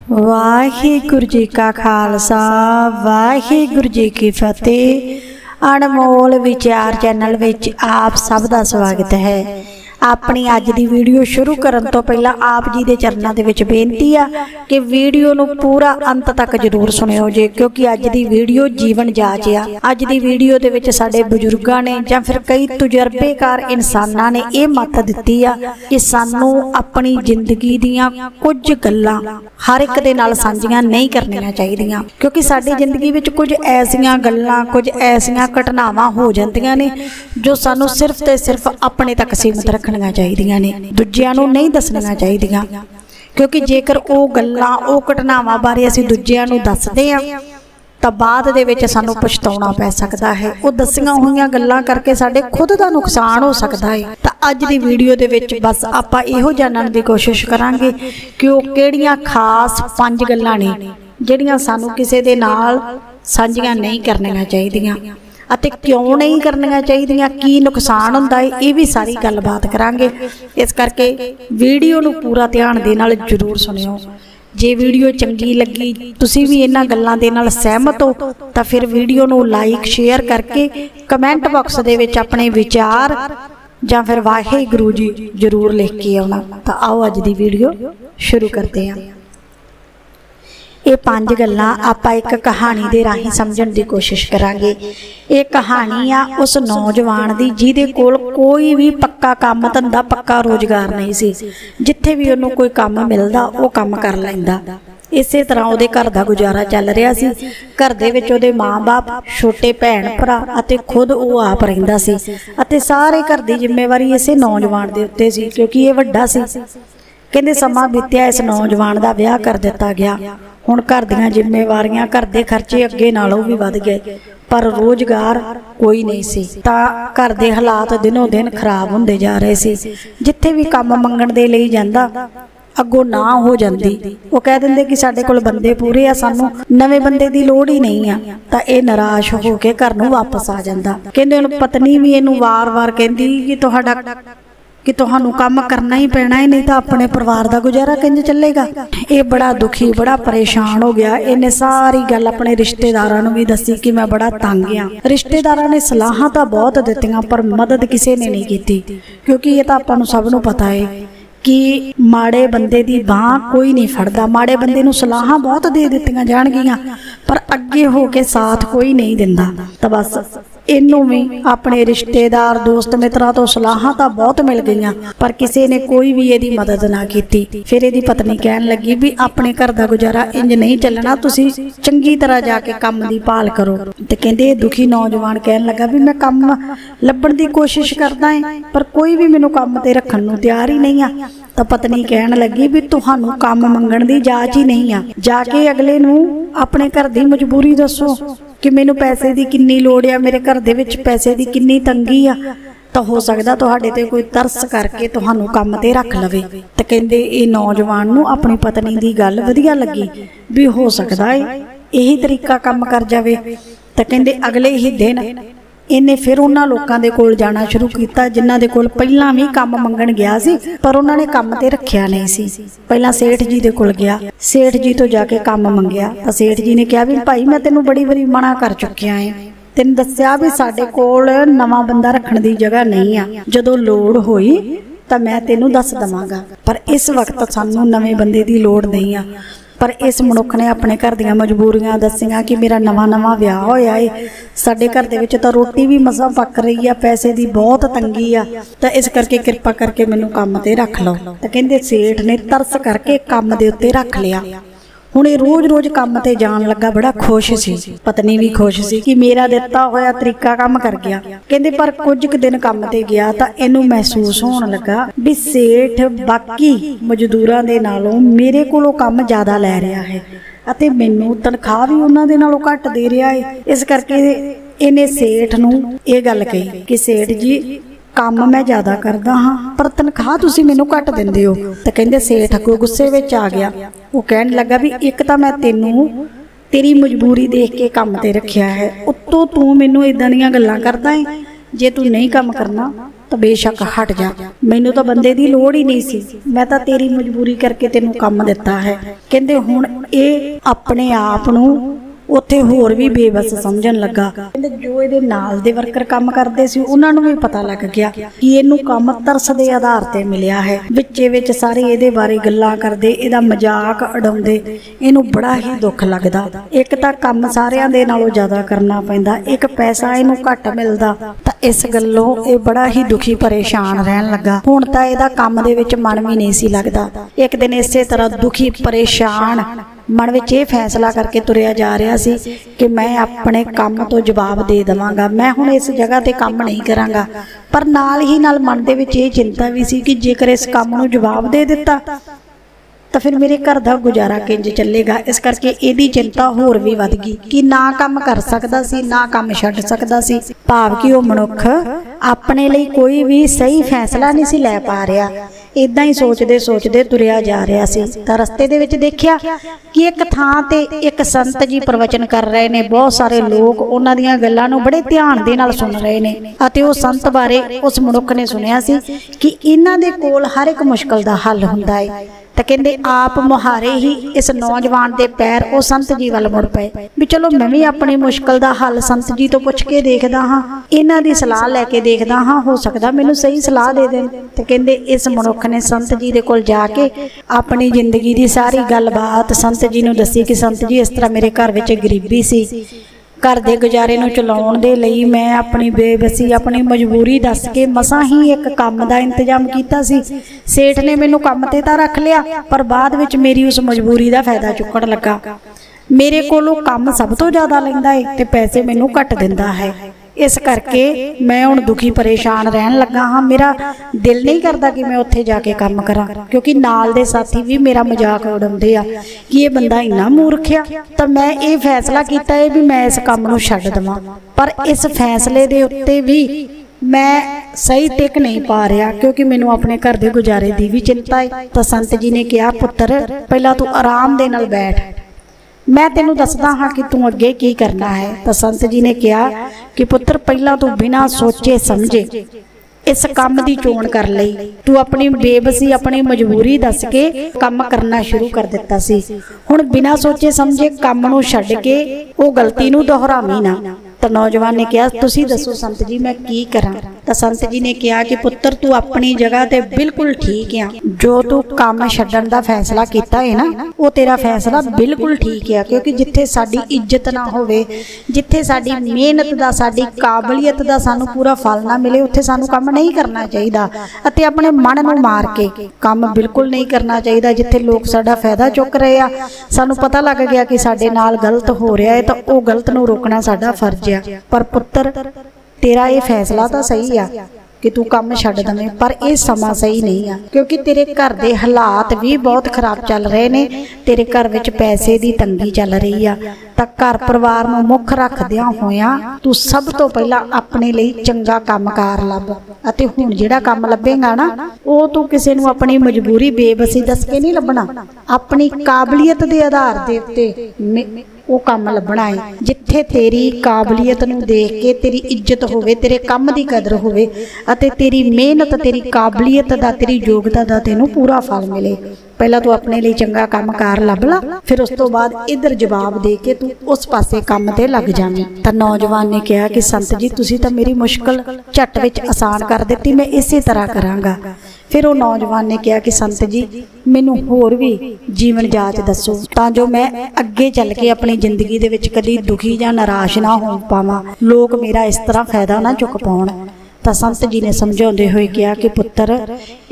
वाहिगुरु जी का खालसा वाहिगुरु जी की फतेह। अनमोल विचार चैनल विच आप सब का स्वागत है। अपनी अज की वीडियो शुरू करने तो पहला आप जी के चरणों के विच बेनती आ कि वीडियो नू पूरा अंत तक जरूर सुनियो जे, क्योंकि अज की वीडियो जीवन जाच आ। अज की वीडियो दे विच साडे बजुर्गां ने जां फिर कई तजुर्बेकार इंसानां ने यह मत दित्ती आ कि सानू अपनी जिंदगी दीयां कुछ गल्लां हर एक दे नाल सांझियां नहीं करनियां चाहीदियां, क्योंकि साडी जिंदगी विच कुछ ऐसियां गल्लां कुछ ऐसियां घटनावां हो जांदियां ने जो सानू सिर्फ ते सिर्फ अपने तक सीमित रखनियां चाहीदियां ने, दूजियां नूं नहीं दसनियां चाहीदियां। क्योंकि जेकर वो गल्लां वो घटनावां बारे असीं दूजियां नूं दसदे आ तो बाद दे विच सानू पछताउणा पै सकदा है। वो दसियां होईयां गल्लां करके साडे खुद दा नुकसान हो सकदा है। तो अज दी वीडियो दे विच बस आपां इहो जानण दी कोशिश करांगे कि वो किहड़ियां खास 5 गल्लां ने जिहड़ियां सानू किसे दे नाल सांझियां नहीं करनियां चाहीदियां अते क्यों नहीं करनियां चाहीदियां, की नुकसान हुंदा है, ये भी सारी गलबात करांगे। इस करके वीडियो नूं पूरा ध्यान दे नाल जरूर सुनियो। जे वीडियो चंगी लगी तुसी भी इन्हां गल्लां दे नाल सहमत हो तो फिर वीडियो नूं लाइक शेयर करके कमेंट बॉक्स दे विच अपने विचार जां फिर वाहिगुरू जी जरूर लिख के आउणा। तो आओ अज दी वीडियो शुरू करते हैं। ये 5 गल्लां आपां एक कहानी दे राही समझण दी कोशिश करांगे। ये कहानी आ उस नौजवान दी जिहदे कोल कोई भी पक्का काम धंधा पक्का रोजगार नहीं सी। जिथे भी उन्होंने कोई काम मिलदा वो काम कर लैंदा। इसे तरह उहदे घर दा गुजारा चल रहा सी। घर दे विच उहदे माँ बाप छोटे भैन भरा अते खुद वो आप रहिंदा सी अते सारे घर दी जिम्मेवारी इसे नौजवान दे उत्ते सी, क्योंकि ये वड्डा सी। कहंदे समा बीत्या इस नौजवान दा विआह कर दिता गया। हुण घर दीयां जिम्मेवारियां घर दे खर्चे अगे नालों भी वध गए, पर रोजगार कोई नहीं सी। तां घर दे हालात दिनों दिन खराब हुंदे जा रहे सी। जिथे भी काम मंगण दे लई जांदा अगों ना हो जांदी। वो कह दिंदे कि साडे कोल बंदे पूरे आ, सानू नवे बंदे दी लोड़ ही नहीं आ। तां इह निराश हो के घर नूं वापस आ जांदा। कहंदे हुण पत्नी भी इहनूं वार-वार कहंदी कि तुहानू काम करना ही पैना है, नहीं तो अपने परिवार का गुजारा किंज चलेगा। ये बड़ा दुखी बड़ा परेशान हो गया। इन्हें सारी गल अपने रिश्तेदारां नूं भी दसी कि मैं बड़ा तंग आ। रिश्तेदारां ने सलाहां तां बहुत दित्तियां पर मदद किसी ने नहीं की, क्योंकि ये तो आपां नूं सब नूं पता है कि माड़े बंदे दी बांह कोई नहीं फड़दा। माड़े बंदे नूं सलाहां बहुत दे दित्तियां जाणगियां पर अगे हो के साथ कोई नहीं दिंदा। तो बस इनू भी अपने रिश्तेदार दोस्त मित्रां तो सलाहां तां बहुत मिल गईयां पर किसी ने कोई भी इहदी मदद ना की। फिर इहदी पत्नी कहन लगी भी अपने घर का गुजारा इंज नहीं चलना, तुसी चंगी तरह जाके काम दी भाल करो। ते कहंदे दुखी नौजवान कहन लगा भी मैं काम लभण दी कोशिश करदा है पर कोई भी मैनूं काम ते रखण नूं तैयार ही नहीं आ। तो पत्नी कहन लगी भी तुहानू काम मंगण दी जाच ही नहीं आ, जाके अगले नूं अपने घर दी मजबूरी दसो कि मैनू पैसे दी किन्नी लोड़ आ, मेरे घर दे विच पैसे दी किन्नी तंगी आ। तो हो सकदा तुहाडे ते कोई तरस करके तुहानू काम ते रख लवे। ते कहंदे इह नौजवान नूं अपनी पत्नी दी गल वधिया लगी भी हो सकदा है यही तरीका काम कर जावे। ते कहंदे अगले ही दिन इन्हें फिर उन्हां लोकां दे कोल जाना शुरू किया जिन्हां दे कोल पहलां भी काम मंगण गया सी पर उन्होंने काम ते रखिया नहीं सी। पहलां सेठ जी दे कोल गया, सेठ जी तो जाके काम मंगिया तो सेठ जी ने कहा भी भाई मैं तेनों बड़ी बारी मना कर चुकिया है, तेन दस्सिया भी साडे कोल नवां बंदा रखण दी जगह नहीं आ, जदों लोड़ होई तो मैं तेनों दस दवांगा पर इस वक्त सानूं नवें बंदे दी लोड़ नहीं आ। पर इस मनुख ने अपने घर दीयां मजबूरियां दसियां कि मेरा नवां विआह होया है, साडे घर दे विच तां रोटी भी मसां पक रही है, पैसे दी बहुत तंगी आ, तां इस करके कृपा करके मैनूं काम ते रख लो। तां कहंदे सेठ ने तरस करके काम दे उत्ते रख लिया। हुण ये रोज रोज काम ते जान लगा, बड़ा खुश सी। पत्नी भी खुश सी कि मेरा दिता होया तरीका काम कर गया। कहंदे पर कुछ क दिन काम ते गया तां इहनूं महसूस होण लगा भी सेठ बाकी मजदूरां दे नालों मेरे कोलों काम ज़्यादा लै रहा है अते मैनूं तनख्वाह भी उन्हां दे नालों घट दे रहा है। इस करके इहने सेठ नूं इह गल कही कि सेठ जी काम मैं ज़्यादा करदा हाँ पर तनख्वाह तुसीं मैनूं घट दिंदे हो। तो कहंदे सेठ अगों गुस्से विच आ गया। वो कहण लगा भी एक तां मैं तैनूं तेरी मजबूरी देख के काम ते रखिया है, उत्तों तू मैनूं इदां दीयां गल्लां करदा है, जे तू नहीं काम करना तो बेशक हट जा, मैनू तो बंदे दी लोड़ ही नहीं सी, मैं तो तेरी मजबूरी करके तेनू काम दिता है। कहंदे हुण ये अपने आप नू उत्थे होर भी बेबस समझण लगा। कहंदे जो इहदे नाल दे वर्कर काम करदे सी उन्हां नूं भी पता लग गया कि इहनू काम तरस दे आधार ते मिलिया है। विचे विच सारे इहदे बारे गल्लां करदे, इहदा मजाक उड़ाउंदे, इहनू बड़ा ही दुख लगदा। एक तां काम सारियां दे नालों ज़्यादा करना पैंदा, एक पैसा इहनू घट मिलदा, तां इस गल्लों इह बड़ा ही दुखी परेशान रहन लगा। हुण तां इहदा काम दे विच मन भी नहीं सी लगदा। एक दिन इसे तरह दुखी परेशान मन में यह फैसला करके तुरया जा रहा सी कि मैं अपने काम तो जवाब दे देवांगा, मैं हुण इस जगह ते काम नहीं करांगा। पर नाल ही नाल मन दे विच यह चिंता भी सी कि जेकर इस काम नूं जवाब दे दिता तो फिर मेरे घर का गुजारा किंज चलेगा। इस करके इहदी चिंता होर भी वध गई कि ना काम कर सकदा सी, ना काम छड्ड सकदा सी। भाव कि वह मनुख अपने लिए कोई भी सही फैसला नहीं सी लै पा रहा। इदां ही सोचते सोचते तुरया जा रहा सी तां रस्ते दे विच देखिया कि एक थां ते एक संत जी प्रवचन कर रहे ने। बहुत सारे लोग उन्हां दीयां गल्लां नूं बड़े ध्यान दे नाल सुन रहे ने अते उस संत बारे उस मनुख ने सुनिया सी कि इन्हां दे कोल हर एक मुश्किल दा हल हुंदा है। तो कहते आप मुहारे ही इस नौजवान के पैर वो संत जी वाल मुड़ पे भी चलो मैं भी अपनी मुश्किल का हल संत जी तो पुछ के देखदा हाँ, इन्हां दी सलाह लैके देखदा हाँ, हो सकता मैनू सही सलाह दे देन। तो कहते इस मनुख ने संत जी दे कोल जाके अपनी जिंदगी की सारी गलबात संत जी नूं दसी कि संत जी इस तरह मेरे घर विच गरीबी सी, घर के गुजारे नूं चलाउण दे लई मैं अपनी बेबसी अपनी मजबूरी दस के मसां ही एक काम का इंतजाम किया सी। सेठ ने मैनू काम ते तां रख लिया पर बाद विच मेरी उस मजबूरी का फायदा चुकण लगा। मेरे कोलों काम सब तो ज़्यादा लैंदा है ते पैसे मैनू घट दिंदा है। इस करके मैं हुण दुखी परेशान रहन लगा हाँ। मेरा दिल नहीं करता कि मैं उत्थे जाके काम करा क्योंकि नाल दे साथी भी मेरा मजाक उड़ाउंदे आ कि ये बंदा इन्ना मूर्ख आ। तो मैं ये फैसला किया है भी मैं इस काम नूं छड्ड देवां, पर इस फैसले दे उत्ते भी मैं सही टिक नहीं पा रहा क्योंकि मैनू अपने घर के गुजारे की भी चिंता है। तो संत जी ने कहा पुत्र पहला तू आराम दे नाल बैठ, मैं तेनू दसदा हाँ कि तू अगे की करना है। तो संत जी ने कहा कि पुत्र पहला तू बिना सोचे समझे इस काम की चोण कर लई। तू अपनी बेबसी अपनी मजबूरी दस के काम करना शुरू कर दिता सी। हुण बिना सोचे समझे काम नूं छड्ड के वो गलती नूं दोहरावी ना। तो नौजवान ने कहा तुसी दसो संत जी मैं की करा। तो संत जी ने कहा कि पुत्र तू अपनी जगह ते बिल्कुल ठीक है, जो तू काम छड्डण दा फैसला किया है ना वो तेरा फैसला बिल्कुल ठीक है क्योंकि जिथे साडी इज्जत ना होवे, जिथे साडी मेहनत दा साडी काबलियत दा सानू पूरा फल ना मिले उत्थे सानू काम नहीं करना चाहिए अते अपने मन नूं मार के काम बिल्कुल नहीं करना चाहिए। जिथे लोग साडा फायदा चुक रहे आ सानू पता लग गया कि साडे नाल गलत हो रहा है तो वो गलत नूं रोकना साडा फर्ज। पर पुत्र तेरा ये फैसला तो सही आ कि तू काम छड्ड दਵੇਂ पर यह समा सही नहीं आ क्योंकि तेरे घर के हालात भी बहुत खराब चल रहे ने। तेरे घर विच पैसे की तंगी चल रही आ तां घर परिवार नूं मुख रखदियां होइयां तू सब तो पहला अपने लिए चंगा कामकार लभ अते हुण जिहड़ा काम लभेगा ना वो तू किसी नूं अपनी मजबूरी बेबसी दस के नहीं लभना, अपनी काबलियत के आधार दे उत्ते वो काम लभना है। जिथे तेरी काबलियत नूं देख के तेरी इज्जत होवे, तेरे काम की कदर होवे अते तेरी मेहनत तेरी काबलियत दा तेरी योग्यता दा तैनूं पूरा फल मिले। पहला तू अपने लिए चंगा काम कार लभ ला, फिर उस तो बाद इधर जवाब दे के तू उस पासे काम ते लग जावीं। तां नौजवान ने कहा कि संत जी तुसीं तां मेरी मुश्किल झट विच आसान कर दित्ती, मैं इसे तरह करांगा। फिर वो नौजवान ने कहा कि संत जी मैनू होर भी जीवन जाच दसो तां जो मैं अगे चल के अपनी जिंदगी दे विच कदी दुखी जां निराश ना हो पावां, लोग मेरा इस तरह फायदा ना चुक पाउण। तो संत जी ने समझाते हुए कहा कि पुत्र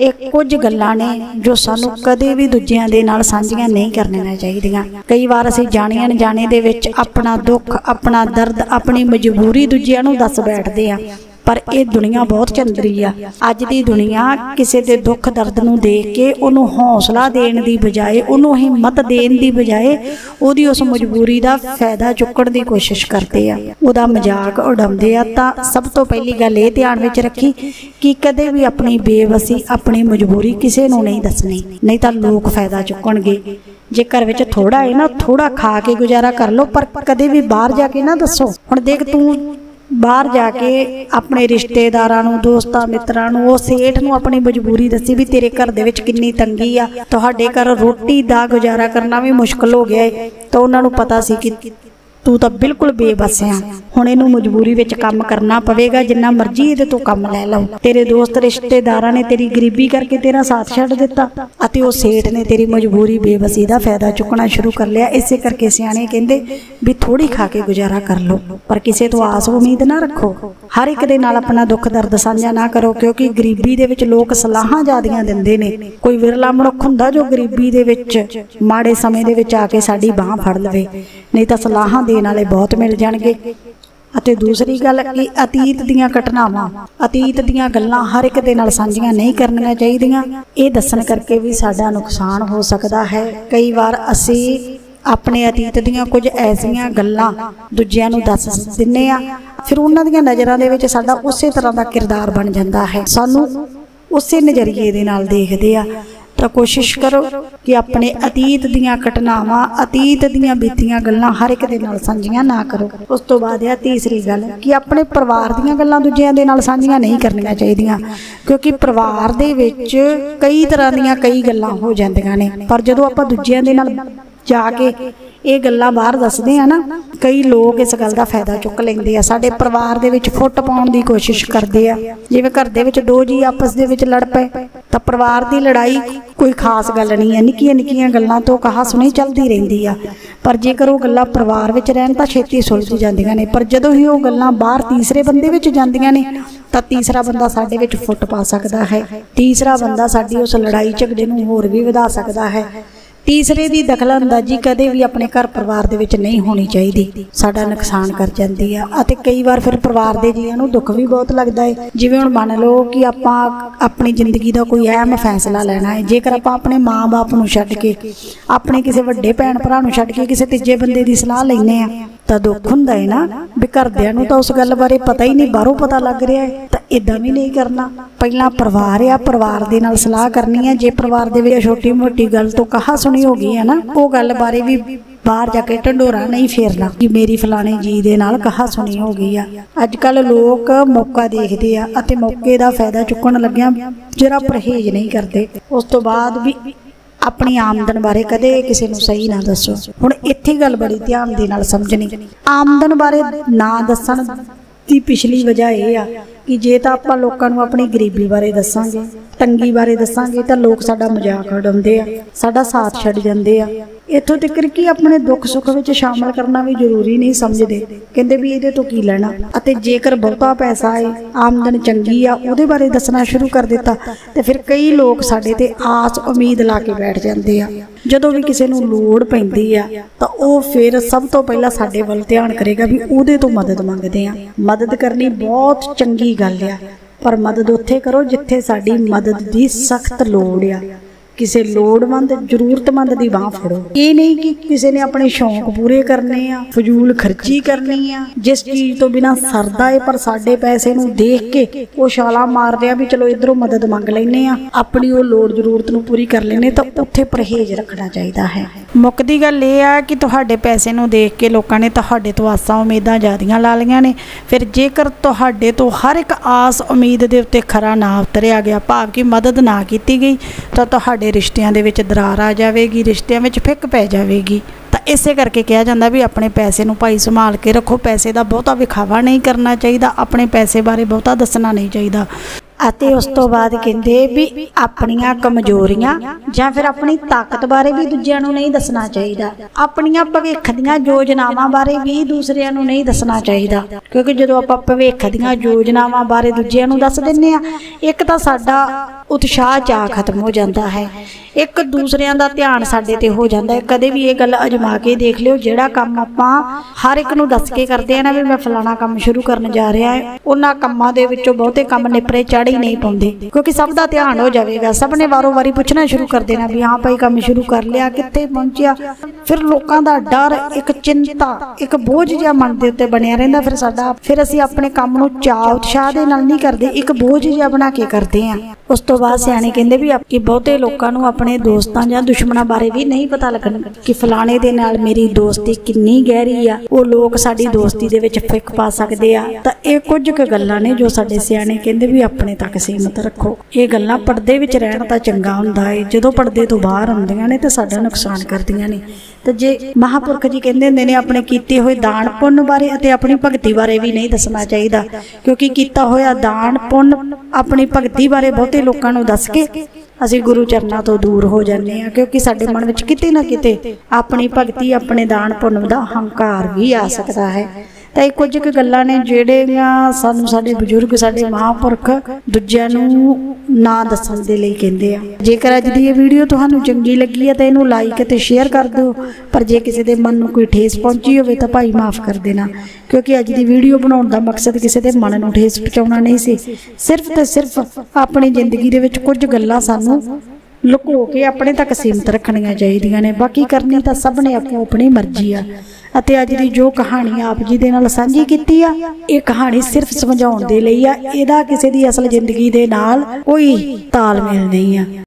एक कुछ गल्लां ने जो सानू कदे भी दूजियां दे नाल सांझियां नहीं करनियां चाहिदियां। कई बार असीं जाणे अणजाणे दे विच अपना दुख अपना दर्द अपनी मजबूरी दूजियां नूं दस बैठदे आ पर यह दुनिया बहुत चंदरी आ। अज दी दुनिया किसी के दुख दर्द नूं देख के उन्होंने हौसला देने की बजाय उन्होंने हिम्मत देने की बजाय उहदी उस मजबूरी का फायदा चुकण की कोशिश करते आ, उहदा मजाक उड़ाउंदे आ। तां सब तो पहली गल ये ध्यान विच रखी कि कदे भी अपनी बेबसी अपनी मजबूरी किसी नूं नहीं दसनी, नहीं तो लोग फायदा चुकणगे। जे घर विच थोड़ा है ना थोड़ा खा के गुजारा कर लो पर कदे भी बाहर जाके ना दसो। हुण देख तू बाहर जाके अपने रिश्तेदारां नूं, दोस्तां मित्रां नूं, उस सेठ नूं अपनी मजबूरी दसी भी तेरे घर दे विच किन्नी तंगी आ, तुहाडे घर रोटी दा गुजारा करना भी मुश्किल हो गया है। तो उन्हां नूं पता सी कि तू तो बिल्कुल बेबस आ, हुण इहनूं मजबूरी विच काम करना पवेगा, जिन्ना मर्जी इहदे तों काम लै लओ। तेरे दोस्त रिश्तेदारां ने तेरी गरीबी करके तेरा साथ छड्ड दिता अते उह सेठ ने तेरी मजबूरी बेबसी दा फायदा चुकना शुरू कर लिया। इसे करके सियाणे कहंदे भी थोड़ी खा के गुजारा कर लो, पर किसे तो आस उम्मीद ना रखो। हर एक दे नाल अपना दुख दर्द साझा ना करो, क्योंकि गरीबी दे विच लोक सलाहां ज़्यादियां दिंदे ने। कोई विरला मनुख हुंदा जो गरीबी दे विच माड़े समय दे विच आके साडी बांह फड़ लवे, नहीं तां सलाहां देण वाले बहुत मिल जाणगे। ਅਤੇ दूसरी गल कि अतीत दीयां घटनावां, अतीत दीयां गल्लां हर एक दे नाल साझीਆਂ नहीं करनियां चाहीदियां। ये दस्सण करके भी साडा नुकसान हो सकदा है। कई बार असी अपने अतीत दीयां कुछ ऐसियां गल्लां दूजिਆਂ ਨੂੰ दस दिंदे आ, फिर उन्हां दीयां नज़रां दे विच साडा उਸੇ तरह दा किरदार बन जांदा है, सानू उसे नज़रिए दे नाल देखदे आ। तो कोशिश करो कि अपने अतीत दीयां घटनावां, अतीत दीयां बीतियां गल्लां हर एक दे नाल साझीਆਂ ना करो। उस तो बाद है तीसरी गल कि अपने परिवार दीयां गल्लां दूजिਆਂ दे नाल साझीਆਂ नहीं करनियां चाहीदियां, क्योंकि परिवार दे विच कई तरह दीयां कई गल्लां हो जांदियां ने, पर जदों आपां दूजिਆਂ दे नाल जाके ये गल्लां बाहर दसदे आ ना, कई लोग इस गल का फायदा चुक लेंदे आ, साडे परिवार दे विच फुट पाउण दी कोशिश करदे आ। जिवें घर दे विच दो जी आपस दे विच लड़ पए तां परिवार दी लड़ाई कोई खास गल नहीं है, निक्कियां निक्कियां गल्लां तो कहा सुनी चलदी रहिंदी आ, पर जेकर वो गल्लां परिवार विच रहण तां छेती सुलझ जांदियां ने। पर जदों ही वो गल्लां बाहर तीसरे बंदे विच जांदियां ने तां तीसरा बंदा साडे विच फुट पा सकदा है, तीसरा बंदा साडी उस लड़ाई झगड़े नूं होर भी वधा सकदा है। तीसरे की दखलअंदाजी कदे भी अपने घर परिवार दे विच नहीं होनी चाहिए, साडा नुकसान कर जाती है। अते कई बार फिर परिवार के जीआं नूं दुख भी बहुत लगता है। जिवें हुण मान लो कि आपां अपनी जिंदगी का कोई अहम फैसला लेना है, जेकर आपां अपने माँ बाप नूं छड्ड के, अपने किसी वड्डे भैण भरा नूं छड्ड के किसी तीजे बंदे की सलाह लैने आ तां दुख हुंदा है ना, भी घरदिआं नूं तां उस गल बारे पता ही नहीं, बाहरों पता लग रहा है। तां इदां भी नहीं करना, पहला परिवार आ, परिवार दे नाल सलाह करनी है। जे परिवार दे विच छोटी मोटी गल तो कहा सुनी हो गई है ना, वो गल बारे भी बाहर जाके ढंडोरा नहीं फेरना कि मेरी फलाने जी दे नाल कहा सुनी हो गई है। अजकल लोग मौका देखते आ अते मौके का फायदा चुकण लग्गिया जरा परहेज नहीं करते। उस तो बाद भी अपनी आमदन बारे कदे किसी नूं सही ना दसो। हुण इत्थे गल बड़ी ध्यान दे नाल समझनी, आमदन बारे ना दसण दी पिछली वजह यह आ कि जे तां आपां लोकां नूं अपनी गरीबी बारे दसांगे, तंगी बारे दसांगे तां लोग साडा मजाक उड़ाउंदे आ, साडा साथ छड्ड जांदे आ। इत्थों तक कि अपने दुख सुख विच शामिल करना भी जरूरी नहीं समझदे, कहंदे भी इहदे तों की लैणा। अते जेकर बहुता पैसा है, आमदन चंगी आ, उहदे बारे दसना शुरू कर दिता ते फिर कई लोग साडे ते आस उम्मीद ला के बैठ जांदे आ। जदों भी किसी नूं लोड़ पैंदी आ तां ओह फिर सब तो पहला साडे वल ध्यान करेगा भी उहदे तों मदद मंगदे आ। मदद करनी बहुत चंगी गल आ, पर मदद उत्थे करो जिथे साडी मदद दी सख्त लोड़ आ। किसी लोड़वंद जरूरतमंद की बांह फड़ो। ये नहीं कि किसी ने अपने शौक पूरे करने आ, फजूल खर्ची करनी आ, जिस चीज़ तो बिना सरदा है पर साडे पैसे नूं देख के वो छाला मार रहा भी चलो इधरों मदद मंग लैने आ, अपनी वो लोड़ जरूरत नूं पूरी कर लेने, तो उत्थे परहेज रखना चाहिए है। मुक्कदी गल ये आ कि तुहाडे पैसे नूं देख के लोकां ने तुहाडे तो आसां उम्मीदां ज़्यादियां ला लईआं ने। फिर जेकर तुहाडे तो हर एक आस उम्मीद दे उत्ते खरा ना उतरिया गया, भाव कि मदद ना कीती गई, तो तुहाडे रिश्तिਆਂ ਦੇ ਵਿੱਚ दरार आ जाएगी, रिश्तिਆਂ ਵਿੱਚ ਫਿੱਕ पै जाएगी। तो इसे करके कहा जाता भी अपने पैसे नूं भाई संभाल के रखो, पैसे का बहुता विखावा नहीं करना चाहिए, अपने पैसे बारे बहुता दसना नहीं चाहिए। ਅਤੇ उस तो बाद कहते भी अपनियां कमजोरियां ਜਾਂ फिर अपनी ताकत बारे भी दूजिਆਂ ਨੂੰ नहीं दसना चाहिए, अपनियां भविख ਦੀਆਂ योजनावां बारे भी दूसरिਆਂ ਨੂੰ नहीं दसना चाहिए। क्योंकि ਜਦੋਂ ਆਪਾਂ ਭਵਿੱਖ ਦੀਆਂ योजनावां बारे दूजिਆਂ ਨੂੰ दस ਦਿੰਨੇ आ, एक तो साडा उत्साह चाह खत्म हो जाता है, एक दूसरिਆਂ ਦਾ ध्यान साडे ते हो जाता है। कदे भी ये गल अजमा के देख लियो, ਜਿਹੜਾ ਕੰਮ ਆਪਾਂ हर एक ਨੂੰ दस के करते हैं ना भी मैं फलाना काम शुरू करन जा रहा है, उन्हां ਕੰਮਾਂ ਦੇ ਵਿੱਚੋਂ बहुते ਕੰਮ निपरे चढ़ ही नहीं पाउंदे, क्योंकि सब का ध्यान हो जाएगा। सब ने वारों वारी पूछना शुरू कर देना भी हाँ भाई काम शुरू कर लिया, कित्थे पहुंचिया। फिर लोगों का डर, एक चिंता, एक बोझ जिहा मन दे उत्ते बनिया रहिंदा। फिर साडा फिर असीं अपने काम नूं चाह उत्साह दे नाल नहीं करदे, एक बोझ जिहा बना के करदे आ। उस तो बाद सियाणे कहंदे भी कि बहुते लोकां नूं अपने दोस्तां जां दुश्मनां बारे भी नहीं पता लगना कि फलाणे दे नाल मेरी दोस्ती किन्नी गहरी आ, वो लोग साडी दोस्ती दे विच फिक पा सकदे आ। तां इह कुछ क गल्लां ने जो साडे सियाणे कहंदे भी अपने तक सीमित रखो। ये गल्लां पर्दे विच रहण तां चंगा हुंदा है, जदों पर्दे तो बाहर आउंदियां ने तां साडा नुकसान करदियां ने। ते जे महापुरख जी कहंदे हुंदे ने अपने कीते होए दान पुण्य बारे अते अपनी भगती बारे भी नहीं दसना चाहिदा, क्योंकि कीता होया दान पुण्य अपनी भगती बारे बहुते लोकां नूं दस के असीं गुरु चरनां तो दूर हो जाने आ, क्योंकि साडे मन विच किते ना किते अपनी भगती अपने दान पुण्य दा हंकार भी आ सकदा है। तो ये कुछ क गल्लां ने जिहड़ियां सानूं साडे बजुर्ग साडे महापुरख दूजिआं नूं ना दस्सण दे लई कहंदे आ। जेकर अज दी ये वीडियो तुहानूं चंगी लगी है तो इहनूं लाइक ते शेयर कर दो, पर जे किसी दे मन नूं कोई ठेस पहुंची होवे तां भाई माफ़ कर देना, क्योंकि अज दी वीडियो बनाउण दा मकसद किसी दे मन नूं ठेस पहुंचाउणा नहीं सी। सिर्फ ते सिर्फ अपनी जिंदगी दे विच कुछ गल्लां सानूं लुको के अपने तक सीमित रखनियां चाहीदियां ने, बाकी करनी तां सब ने आपो अपनी मर्जी आ। अते अज दी जो कहानी आप जी दे नाल सांझी कीती आ, ये कहानी सिर्फ समझाउण दे लई आ, इहदा किसी दी असल जिंदगी दे नाल कोई तालमेल नहीं आ।